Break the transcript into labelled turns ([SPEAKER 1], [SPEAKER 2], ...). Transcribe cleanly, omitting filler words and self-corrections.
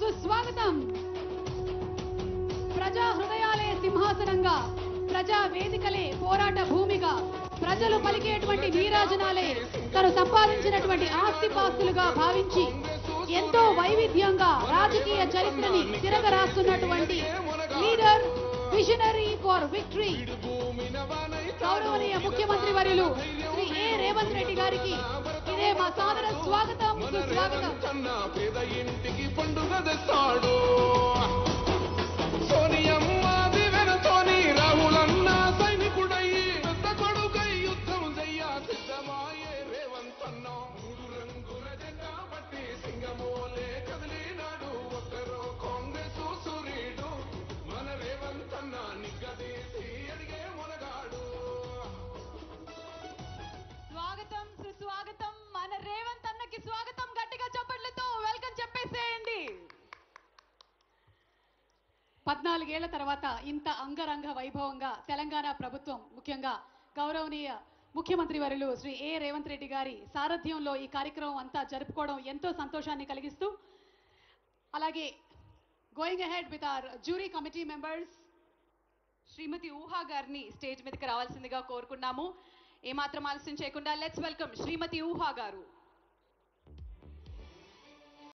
[SPEAKER 1] సుస్వాగతం. ప్రజా హృదయాలే సింహాసనంగా, ప్రజా వేదికలే పోరాట భూమిగా, ప్రజలు పలికేటువంటి నీరాజనాలే తను సంపాదించినటువంటి ఆస్తిపాస్తులుగా భావించి ఎంతో వైవిధ్యంగా రాజకీయ చరిత్రని తిరగరాస్తున్నటువంటి లీడర్, విజనరీ ఫర్ విక్టరీ, గౌరవనీయ ముఖ్యమంత్రి వర్యులు శ్రీ ఏ రేవంత్ రెడ్డి గారికి ఇదే మా సాదర స్వాగతం, సుస్వాగతం. స్వాగతం, సుస్వాగతం. మన రేవంత్ అన్నకి స్వాగతం. గట్టిగా చప్పట్లతో వెల్కమ్ చెప్పేసేయండి. 14 ఏళ్ల తర్వాత ఇంత అంగరంగ వైభవంగా తెలంగాణ ప్రభుత్వం, ముఖ్యంగా గౌరవనీయ ముఖ్యమంత్రి వర్యులు శ్రీ ఏ రేవంత్ రెడ్డి గారి సారథ్యంలో ఈ కార్యక్రమం అంతా జరుపుకోవడం ఎంతో సంతోషాన్ని కలిగిస్తూ, అలాగే going ahead with our jury committee members, Shrimati Uha గారిని స్టేజ్ మీదకి రావాల్సిందిగా కోరుకున్నాము. ఏమాత్రం ఆలస్యం చేయకుండా లెట్స్ వెల్కమ్ శ్రీమతి ఊహా గారు.